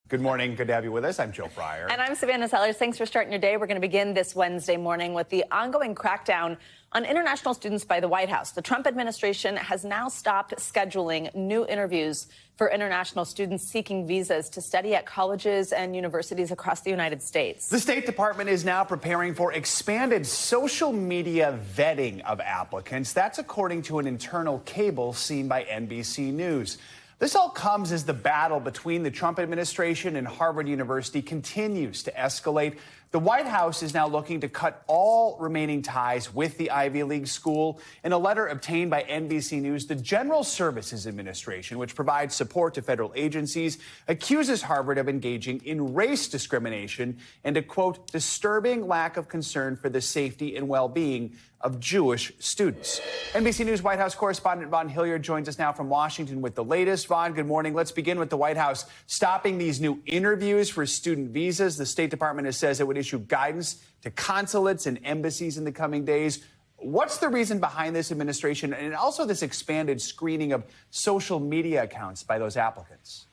Good morning. Good to have you with us. I'm Joe Fryer. And I'm Savannah Sellers. Thanks for starting your day. We're going to begin this Wednesday morning with the ongoing crackdown on international students by the White House. The Trump administration has now stopped scheduling new interviews for international students seeking visas to study at colleges and universities across the United States. The State Department is now preparing for expanded social media vetting of applicants. That's according to an internal cable seen by NBC News. This all comes as the battle between the Trump administration and Harvard University continues to escalate. The White House is now looking to cut all remaining ties with the Ivy League school. In a letter obtained by NBC News, the General Services Administration, which provides support to federal agencies, accuses Harvard of engaging in race discrimination and a, quote, disturbing lack of concern for the safety and well-being of Jewish students. NBC News White House correspondent Vaughn Hilliard joins us now from Washington with the latest. Vaughn, good morning. Let's begin with the White House stopping these new interviews for student visas. The State Department has says it would issue guidance to consulates and embassies in the coming days. What's the reason behind this administration and also this expanded screening of social media accounts by those applicants?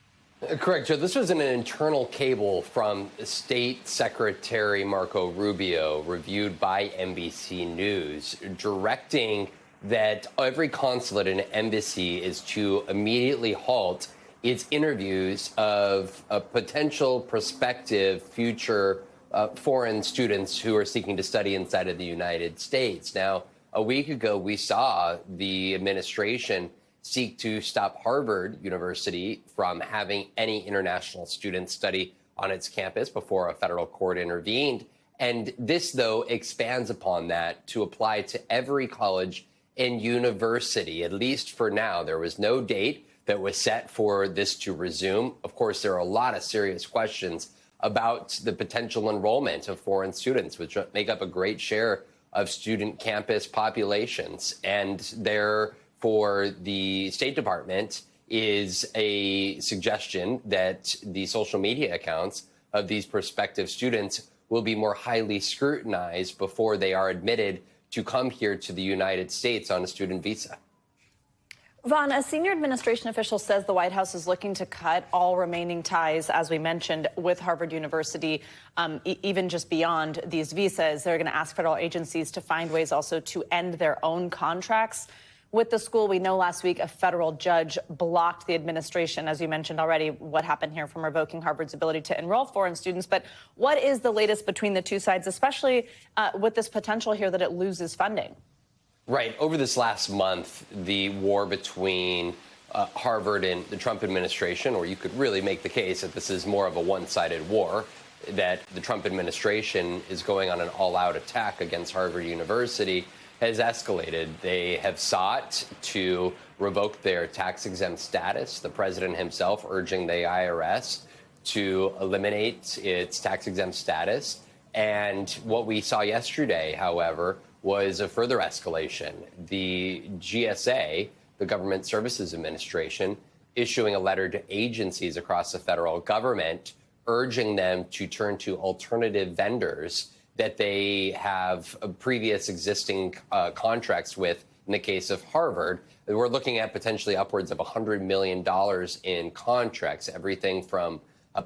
Correct, Joe. This was an internal cable from State Secretary Marco Rubio, reviewed by NBC News, directing that every consulate and embassy is to immediately halt its interviews of potential prospective future foreign students who are seeking to study inside of the United States. Now, a week ago, we saw the administration seek to stop Harvard University from having any international students study on its campus before a federal court intervened. And this, though, expands upon that to apply to every college and university, at least for now. There was no date that was set for this to resume. Of course, there are a lot of serious questions about the potential enrollment of foreign students, which make up a great share of student campus populations. And for the State Department is a suggestion that the social media accounts of these prospective students will be more highly scrutinized before they are admitted to come here to the United States on a student visa. Vaughn, a senior administration official says the White House is looking to cut all remaining ties, as we mentioned, with Harvard University, even just beyond these visas. They're going to ask federal agencies to find ways also to end their own contracts with the school. We know last week a federal judge blocked the administration, as you mentioned already, what happened here from revoking Harvard's ability to enroll foreign students. But what is the latest between the two sides, especially with this potential here that it loses funding? Right. Over this last month, the war between Harvard and the Trump administration, or you could really make the case that this is more of a one-sided war, that the Trump administration is going on an all-out attack against Harvard University, has escalated. They have sought to revoke their tax-exempt status, the president himself urging the IRS to eliminate its tax-exempt status. And what we saw yesterday, however, was a further escalation. The GSA, the Government Services Administration, issuing a letter to agencies across the federal government, urging them to turn to alternative vendors that they have previous existing contracts with. In the case of Harvard, we're looking at potentially upwards of $100 million in contracts, everything from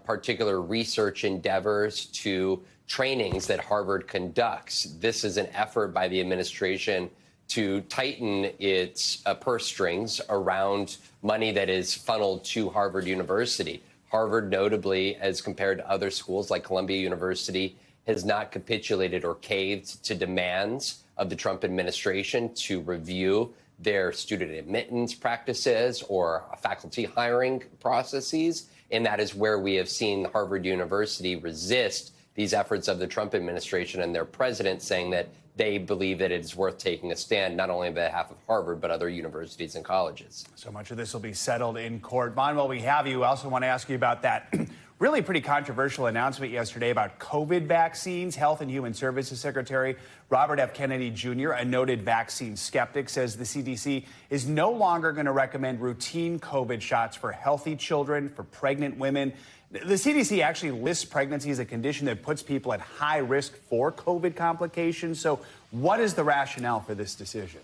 particular research endeavors to trainings that Harvard conducts. This is an effort by the administration to tighten its purse strings around money that is funneled to Harvard University. Harvard, notably, as compared to other schools like Columbia University, has not capitulated or caved to demands of the Trump administration to review their student admittance practices or faculty hiring processes. And that is where we have seen Harvard University resist these efforts of the Trump administration and their president, saying that they believe that it is worth taking a stand, not only on behalf of Harvard, but other universities and colleges. So much of this will be settled in court. Vaughn, while we have you, I also want to ask you about that really pretty controversial announcement yesterday about COVID vaccines. Health and Human Services Secretary Robert F. Kennedy Jr., a noted vaccine skeptic, says the CDC is no longer going to recommend routine COVID shots for healthy children, for pregnant women. The CDC actually lists pregnancy as a condition that puts people at high risk for COVID complications. So what is the rationale for this decision?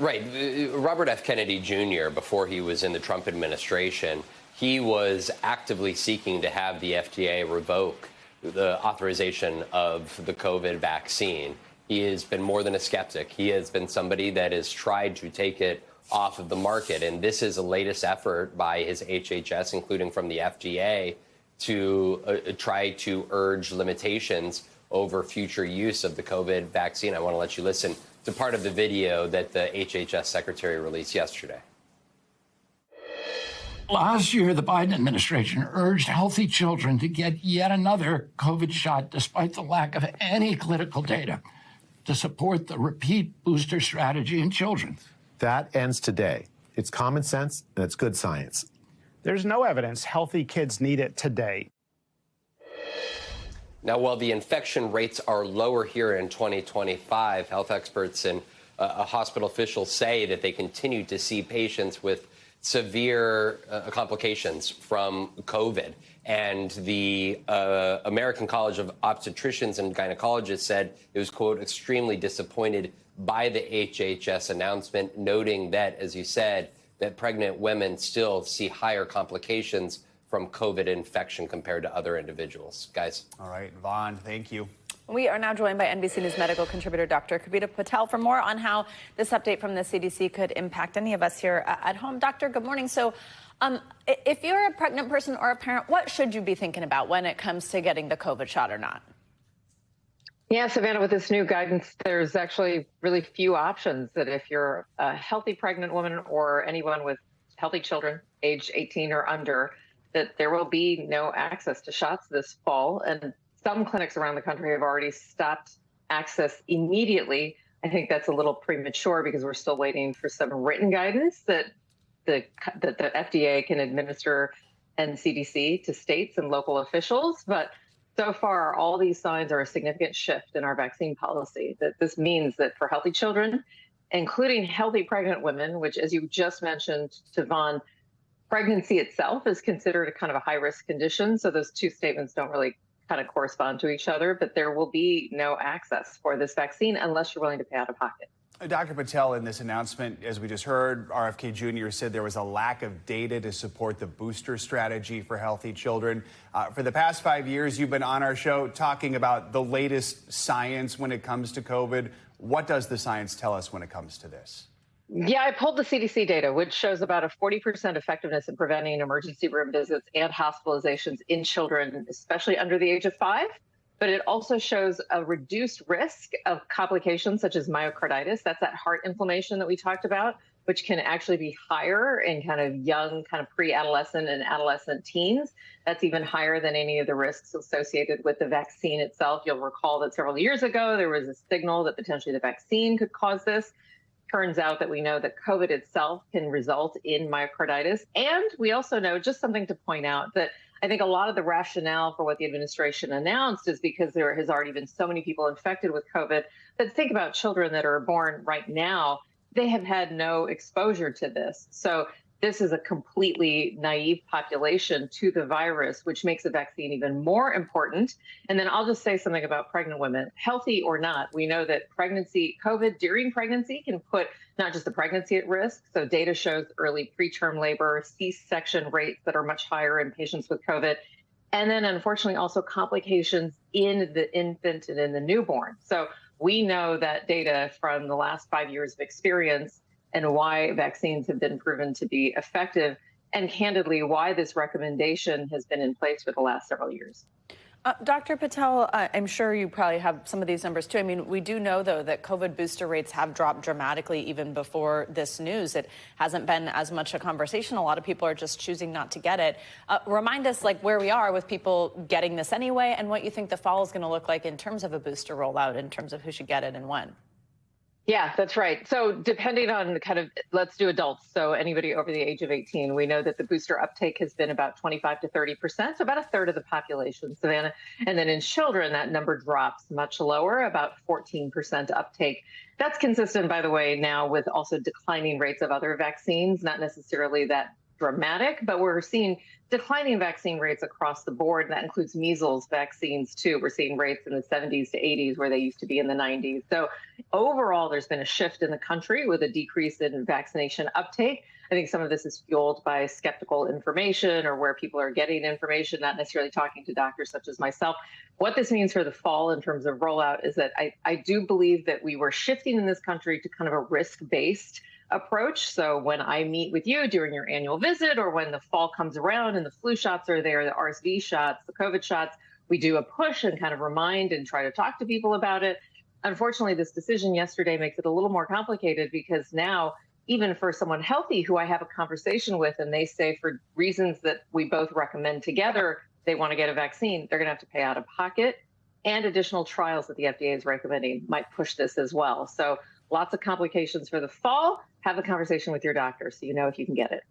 Right. Robert F. Kennedy Jr., before he was in the Trump administration, he was actively seeking to have the FDA revoke the authorization of the COVID vaccine. He has been more than a skeptic. He has been somebody that has tried to take it off of the market. And this is the latest effort by his HHS, including from the FDA, to try to urge limitations over future use of the COVID vaccine. I want to let you listen to part of the video that the HHS secretary released yesterday. Last year, the Biden administration urged healthy children to get yet another COVID shot despite the lack of any clinical data to support the repeat booster strategy in children. That ends today. It's common sense and it's good science. There's no evidence healthy kids need it today. Now, while the infection rates are lower here in 2025, health experts and hospital officials say that they continue to see patients with severe complications from COVID. And the American College of Obstetricians and Gynecologists said it was, quote, extremely disappointed by the HHS announcement, noting that, as you said, that pregnant women still see higher complications from COVID infection compared to other individuals. Guys. All right, Vaughn, thank you. We are now joined by NBC News medical contributor Dr. Kavita Patel for more on how this update from the CDC could impact any of us here at home. Doctor, good morning. So if you're a pregnant person or a parent, what should you be thinking about when it comes to getting the COVID shot or not? Yeah, Savannah, with this new guidance, there's actually really few options that if you're a healthy pregnant woman or anyone with healthy children, age 18 or under, that there will be no access to shots this fall. And some clinics around the country have already stopped access immediately. I think that's a little premature because we're still waiting for some written guidance that the FDA can administer and CDC to states and local officials. But so far, all these signs are a significant shift in our vaccine policy. That this means that for healthy children, including healthy pregnant women, which, as you just mentioned, Tavon, pregnancy itself is considered a kind of a high-risk condition. So those two statements don't really kind of correspond to each other, but there will be no access for this vaccine unless you're willing to pay out of pocket. Dr. Patel, in this announcement, as we just heard, RFK Jr. said there was a lack of data to support the booster strategy for healthy children. For the past 5 years, you've been on our show talking about the latest science when it comes to COVID. What does the science tell us when it comes to this? Yeah, I pulled the CDC data, which shows about a 40% effectiveness in preventing emergency room visits and hospitalizations in children, especially under the age of 5. But it also shows a reduced risk of complications such as myocarditis. That's that heart inflammation that we talked about, which can actually be higher in kind of young, kind of pre-adolescent and adolescent teens. That's even higher than any of the risks associated with the vaccine itself. You'll recall that several years ago, there was a signal that potentially the vaccine could cause this. Turns out that we know that COVID itself can result in myocarditis. And we also know, just something to point out, that I think a lot of the rationale for what the administration announced is because there has already been so many people infected with COVID. But think about children that are born right now. They have had no exposure to this. So this is a completely naive population to the virus, which makes a vaccine even more important. And then I'll just say something about pregnant women, healthy or not. We know that COVID during pregnancy can put not just the pregnancy at risk. So data shows early preterm labor, C-section rates that are much higher in patients with COVID. And then unfortunately also complications in the infant and in the newborn. So we know that data from the last 5 years of experience and why vaccines have been proven to be effective, and candidly, why this recommendation has been in place for the last several years. Dr. Patel, I'm sure you probably have some of these numbers too. I mean, we do know, though, that COVID booster rates have dropped dramatically even before this news. It hasn't been as much a conversation. A lot of people are just choosing not to get it. Remind us, like, where we are with people getting this anyway, and what you think the fall is going to look like in terms of a booster rollout, in terms of who should get it and when. Yeah, that's right. So depending on the kind of, let's do adults. So anybody over the age of 18, we know that the booster uptake has been about 25 to 30%, so about a third of the population, Savannah. And then in children, that number drops much lower, about 14% uptake. That's consistent, by the way, now with also declining rates of other vaccines, not necessarily that dramatic, but we're seeing declining vaccine rates across the board. That includes measles vaccines, too. We're seeing rates in the 70s to 80s where they used to be in the 90s. So overall, there's been a shift in the country with a decrease in vaccination uptake. I think some of this is fueled by skeptical information or where people are getting information, not necessarily talking to doctors such as myself. What this means for the fall in terms of rollout is that I do believe that we were shifting in this country to kind of a risk-based approach. So when I meet with you during your annual visit, or when the fall comes around and the flu shots are there, the RSV shots, the COVID shots, we do a push and kind of remind and try to talk to people about it. Unfortunately, this decision yesterday makes it a little more complicated, because now, even for someone healthy who I have a conversation with and they say for reasons that we both recommend together, they want to get a vaccine, they're going to have to pay out of pocket, and additional trials that the FDA is recommending might push this as well. So lots of complications for the fall. Have a conversation with your doctor so you know if you can get it.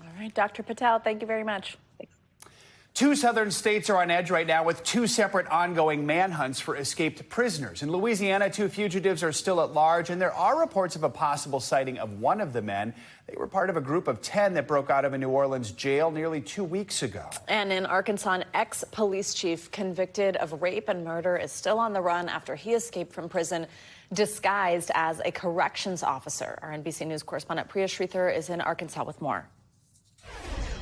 All right, Dr. Patel, thank you very much. Thanks. 2 southern states are on edge right now with 2 separate ongoing manhunts for escaped prisoners. In Louisiana, 2 fugitives are still at large, and there are reports of a possible sighting of one of the men. They were part of a group of 10 that broke out of a New Orleans jail nearly 2 weeks ago. And in Arkansas, an ex-police chief convicted of rape and murder is still on the run after he escaped from prison disguised as a corrections officer. Our NBC News correspondent Priya Sridhar is in Arkansas with more.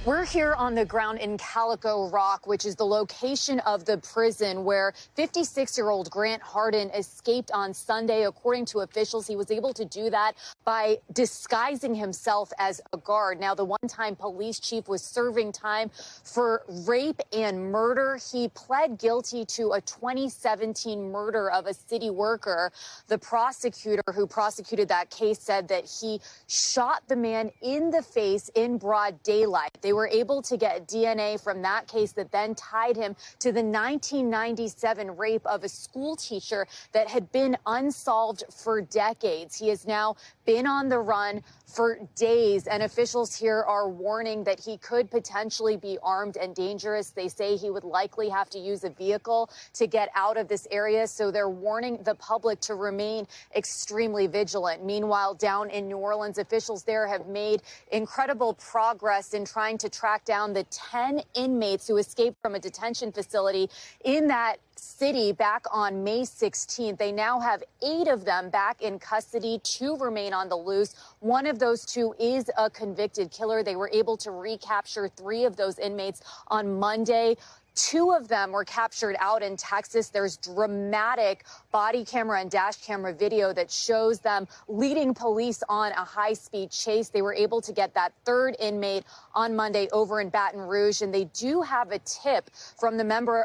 We're here on the ground in Calico Rock, which is the location of the prison where 56-year-old Grant Hardin escaped on Sunday. According to officials, he was able to do that by disguising himself as a guard. Now, the one-time police chief was serving time for rape and murder. He pled guilty to a 2017 murder of a city worker. The prosecutor who prosecuted that case said that he shot the man in the face in broad daylight. They were able to get DNA from that case that then tied him to the 1997 rape of a school teacher that had been unsolved for decades. He has now been on the run for days, and officials here are warning that he could potentially be armed and dangerous. They say he would likely have to use a vehicle to get out of this area, so they're warning the public to remain extremely vigilant. Meanwhile, down in New Orleans, officials there have made incredible progress in trying to track down the 10 inmates who escaped from a detention facility in that city back on May 16th. They now have 8 of them back in custody. 2 remain on the loose. One of those 2 is a convicted killer. They were able to recapture 3 of those inmates on Monday. 2 of them were captured out in Texas. There's dramatic body camera and dash camera video that shows them leading police on a high-speed chase. They were able to get that 3rd inmate on Monday over in Baton Rouge, and they do have a tip from a member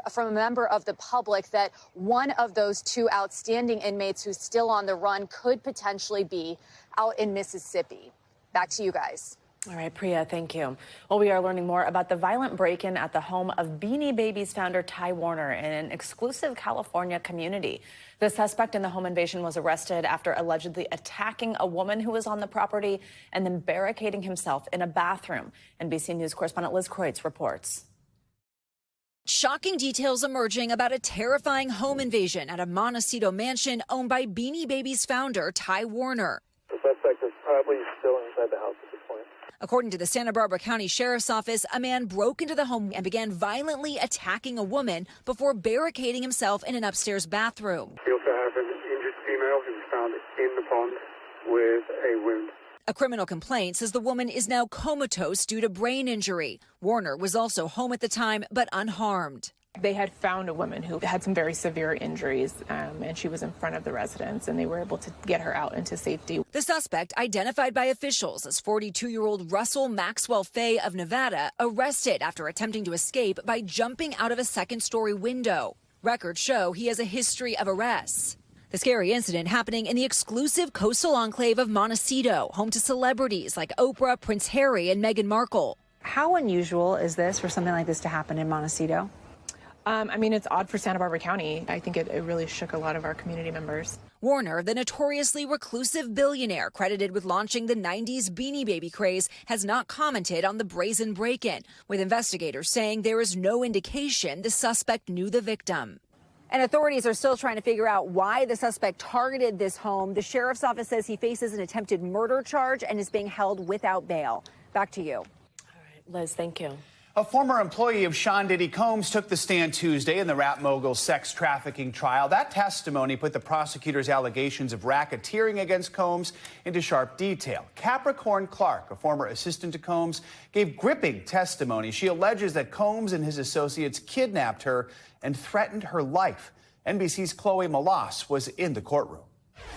of the public that one of those 2 outstanding inmates who's still on the run could potentially be out in Mississippi. Back to you guys. All right, Priya, thank you. Well, we are learning more about the violent break-in at the home of Beanie Babies founder Ty Warner in an exclusive California community. The suspect in the home invasion was arrested after allegedly attacking a woman who was on the property and then barricading himself in a bathroom. NBC News correspondent Liz Kreutz reports. Shocking details emerging about a terrifying home invasion at a Montecito mansion owned by Beanie Babies founder Ty Warner. The suspect is probably still inside the house at this point. According to the Santa Barbara County Sheriff's Office, a man broke into the home and began violently attacking a woman before barricading himself in an upstairs bathroom. We also have an injured female who was found in the pond with a wound. A criminal complaint says the woman is now comatose due to brain injury. Warner was also home at the time, but unharmed. They had found a woman who had some very severe injuries, and she was in front of the residence, and they were able to get her out into safety. The suspect, identified by officials as 42-year-old Russell Maxwell Fay of Nevada, arrested after attempting to escape by jumping out of a second-story window. Records show he has a history of arrests. The scary incident happening in the exclusive coastal enclave of Montecito, home to celebrities like Oprah, Prince Harry, and Meghan Markle. How unusual is this for something like this to happen in Montecito? I mean, it's odd for Santa Barbara County. I think it really shook a lot of our community members. Warner, the notoriously reclusive billionaire credited with launching the 90s Beanie Baby craze, has not commented on the brazen break-in, with investigators saying there is no indication the suspect knew the victim. And authorities are still trying to figure out why the suspect targeted this home. The sheriff's office says he faces an attempted murder charge and is being held without bail. Back to you. All right, Liz, thank you. A former employee of Sean Diddy Combs took the stand Tuesday in the rap mogul's sex trafficking trial. That testimony put the prosecutor's allegations of racketeering against Combs into sharp detail. Capricorn Clark, a former assistant to Combs, gave gripping testimony. She alleges that Combs and his associates kidnapped her and threatened her life. NBC's Chloe Malas was in the courtroom.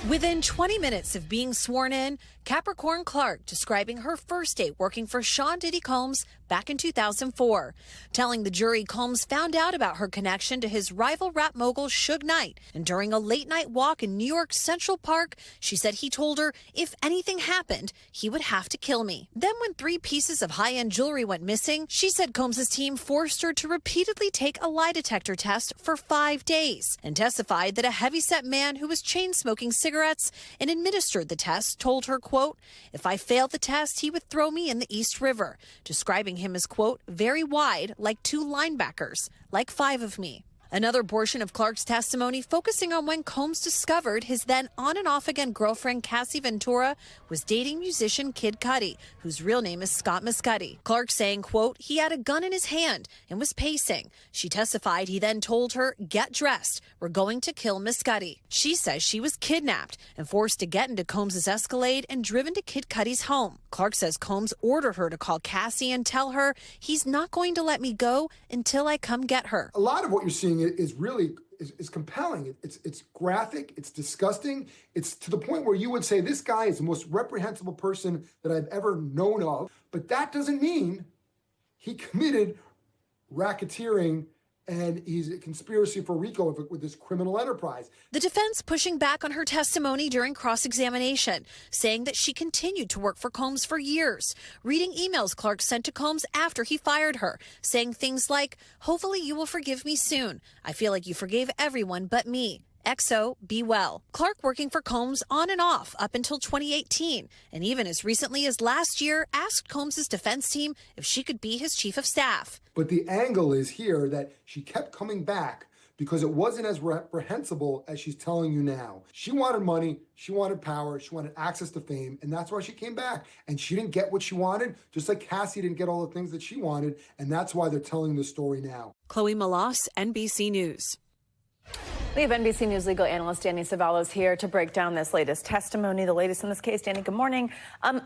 Within 20 minutes of being sworn in, Capricorn Clark describing her first day working for Sean Diddy Combs back in 2004, telling the jury Combs found out about her connection to his rival rap mogul Suge Knight, and during a late-night walk in New York's Central Park, she said he told her if anything happened, he would have to kill me. Then when 3 pieces of high-end jewelry went missing, she said Combs' team forced her to repeatedly take a lie detector test for 5 days, and testified that a heavyset man who was chain-smoking cigarettes and administered the test told her, quote, if I failed the test, he would throw me in the East River, describing him as, quote, very wide, like 2 linebackers, like 5 of me. Another portion of Clark's testimony focusing on when Combs discovered his then on and off again girlfriend Cassie Ventura was dating musician Kid Cudi, whose real name is Scott Muscudi. Clark saying, quote, he had a gun in his hand and was pacing. She testified he then told her, get dressed, we're going to kill Muscudi. She says she was kidnapped and forced to get into Combs' Escalade and driven to Kid Cudi's home. Clark says Combs ordered her to call Cassie and tell her he's not going to let me go until I come get her. A lot of what you're seeing is really compelling. It's graphic. It's disgusting. It's to the point where you would say this guy is the most reprehensible person that I've ever known of. But that doesn't mean he committed racketeering and he's a conspiracy for RICO with this criminal enterprise. The defense pushing back on her testimony during cross-examination, saying that she continued to work for Combs for years, reading emails Clark sent to Combs after he fired her, saying things like, hopefully you will forgive me soon. I feel like you forgave everyone but me. XO, be well. Clark working for Combs on and off up until 2018, and even as recently as last year asked Combs' defense team if she could be his chief of staff. But the angle is here that she kept coming back because it wasn't as reprehensible as she's telling you now. She wanted money, she wanted power, she wanted access to fame, and that's why she came back. And she didn't get what she wanted, just like Cassie didn't get all the things that she wanted, and that's why they're telling the story now. Chloe Malas, NBC News. We have NBC News legal analyst Danny Savalos here to break down this latest testimony, the latest in this case. Danny, good morning.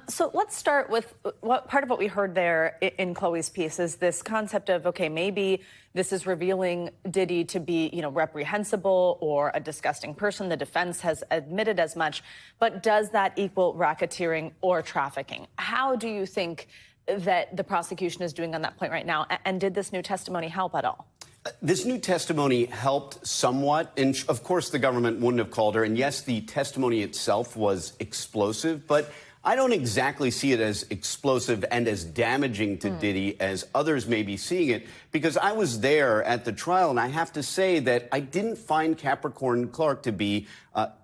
So let's start with what part of what we heard there in Chloe's piece is this concept of, okay, maybe this is revealing Diddy to be, reprehensible or a disgusting person. The defense has admitted as much. But does that equal racketeering or trafficking? How do you think that the prosecution is doing on that point right now? And did this new testimony help at all? This new testimony helped somewhat, and of course the government wouldn't have called her, and yes, the testimony itself was explosive, but I don't exactly see it as explosive and as damaging to Diddy as others may be seeing it, because I was there at the trial, and I have to say that I didn't find Capricorn Clark to be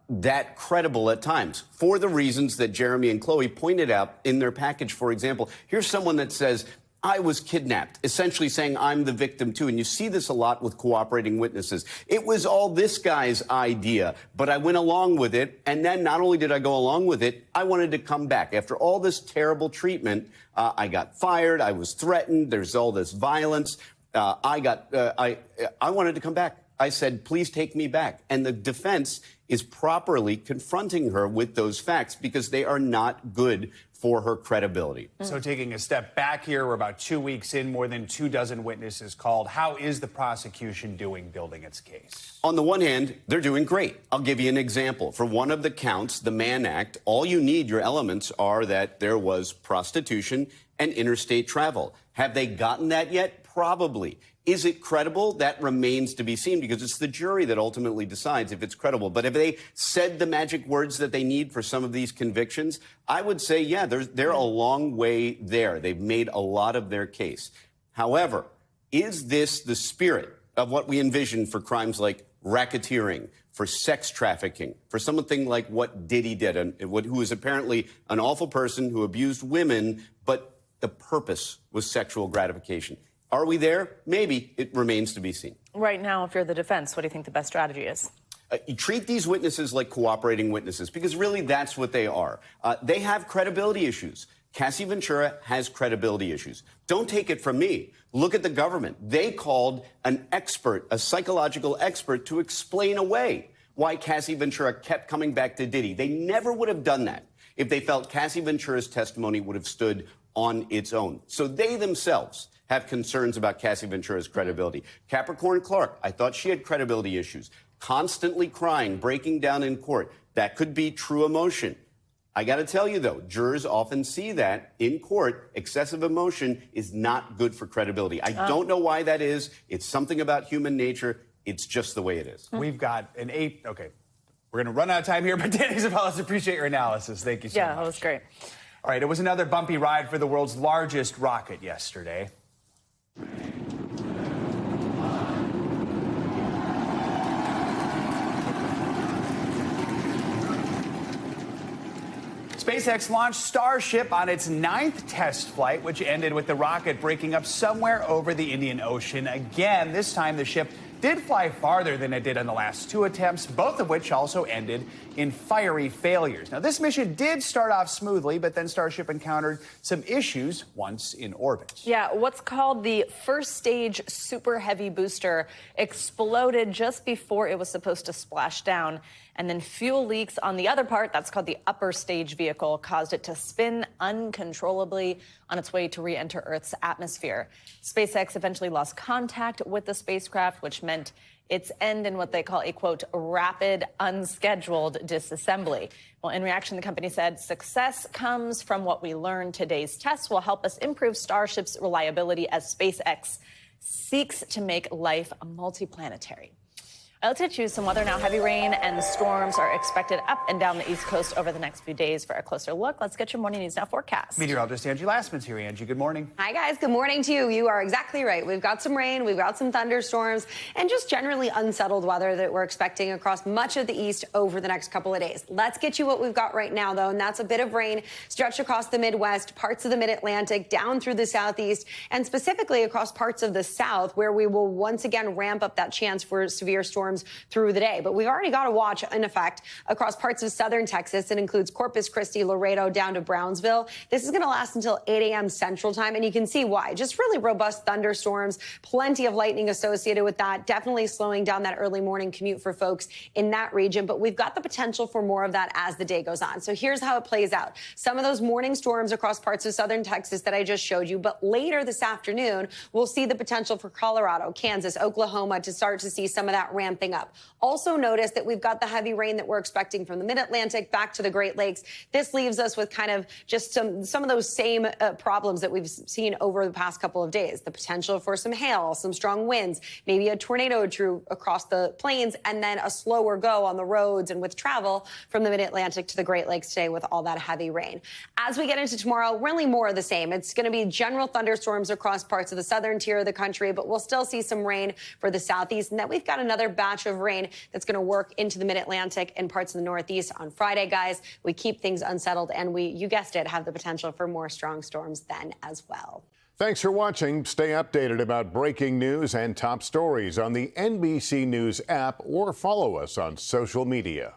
that credible at times, for the reasons that Jeremy and Chloe pointed out in their package. For example, here's someone that says, I was kidnapped, essentially saying I'm the victim too. And you see this a lot with cooperating witnesses. It was all this guy's idea, but I went along with it. And then not only did I go along with it, I wanted to come back. After all this terrible treatment, I got fired. I was threatened. There's all this violence. I wanted to come back. I said, please take me back. And the defense is properly confronting her with those facts because they are not good for her credibility. So taking a step back here, we're about 2 weeks in, more than 24 witnesses called. How is the prosecution doing building its case? On the one hand, they're doing great. I'll give you an example. For one of the counts, the Mann Act, all you need, your elements, are that there was prostitution and interstate travel. Have they gotten that yet? Probably. Is it credible? That remains to be seen because it's the jury that ultimately decides if it's credible. But have they said the magic words that they need for some of these convictions? I would say, yeah, they're a long way there. They've made a lot of their case. However, is this the spirit of what we envision for crimes like racketeering, for sex trafficking, for something like what Diddy did, and who is apparently an awful person who abused women, but the purpose was sexual gratification? Are we there? Maybe. It remains to be seen. Right now, if you're the defense, what do you think the best strategy is? You treat these witnesses like cooperating witnesses because really that's what they are. They have credibility issues. Cassie Ventura has credibility issues. Don't take it from me. Look at the government. They called an expert, a psychological expert, to explain away why Cassie Ventura kept coming back to Diddy. They never would have done that if they felt Cassie Ventura's testimony would have stood on its own. So they themselves have concerns about Cassie Ventura's credibility. Capricorn Clark, I thought she had credibility issues. Constantly crying, breaking down in court. That could be true emotion. I got to tell you, though, jurors often see that in court. Excessive emotion is not good for credibility. I don't know why that is. It's something about human nature. It's just the way it is. We've got an 8. Okay. We're going to run out of time here, but Danny Zabalos, appreciate your analysis. Thank you so much. Yeah, that was great. All right, it was another bumpy ride for the world's largest rocket yesterday. SpaceX launched Starship on its 9th test flight, which ended with the rocket breaking up somewhere over the Indian Ocean. Again, this time the ship did fly farther than it did on the last 2 attempts, both of which also ended in fiery failures. Now, this mission did start off smoothly, but then Starship encountered some issues once in orbit. Yeah, what's called the first stage super heavy booster exploded just before it was supposed to splash down. And then fuel leaks on the other part, that's called the upper stage vehicle, caused it to spin uncontrollably on its way to re-enter Earth's atmosphere. SpaceX eventually lost contact with the spacecraft, which meant its end in what they call a, quote, rapid, unscheduled disassembly. Well, in reaction, the company said, success comes from what we learned. Today's tests will help us improve Starship's reliability as SpaceX seeks to make life multiplanetary. Let's get you some weather now. Heavy rain and storms are expected up and down the East Coast over the next few days. For a closer look, let's get your Morning News Now forecast. Meteorologist Angie Lastman's here. Angie, good morning. Hi, guys. Good morning to you. You are exactly right. We've got some rain, we've got some thunderstorms, and just generally unsettled weather that we're expecting across much of the East over the next couple of days. Let's get you what we've got right now, though, and that's a bit of rain stretched across the Midwest, parts of the Mid-Atlantic, down through the Southeast, and specifically across parts of the South, where we will once again ramp up that chance for severe storms through the day. But we've already got a watch in effect across parts of southern Texas. It includes Corpus Christi, Laredo, down to Brownsville. This is going to last until 8 a.m. Central Time, and you can see why. Just really robust thunderstorms, plenty of lightning associated with that, definitely slowing down that early morning commute for folks in that region. But we've got the potential for more of that as the day goes on. So here's how it plays out. Some of those morning storms across parts of southern Texas that I just showed you, but later this afternoon, we'll see the potential for Colorado, Kansas, Oklahoma to start to see some of that ramping up. Also notice that we've got the heavy rain that we're expecting from the Mid-Atlantic back to the Great Lakes. This leaves us with kind of just some of those same problems that we've seen over the past couple of days. The potential for some hail, some strong winds, maybe a tornado or two across the plains, and then a slower go on the roads and with travel from the Mid-Atlantic to the Great Lakes today with all that heavy rain. As we get into tomorrow, really more of the same. It's going to be general thunderstorms across parts of the southern tier of the country, but we'll still see some rain for the southeast. And then we've got another batch of rain that's going to work into the Mid-Atlantic and parts of the Northeast on Friday, guys. We keep things unsettled, and we, you guessed it, have the potential for more strong storms then as well. Thanks for watching. Stay updated about breaking news and top stories on the NBC News app or follow us on social media.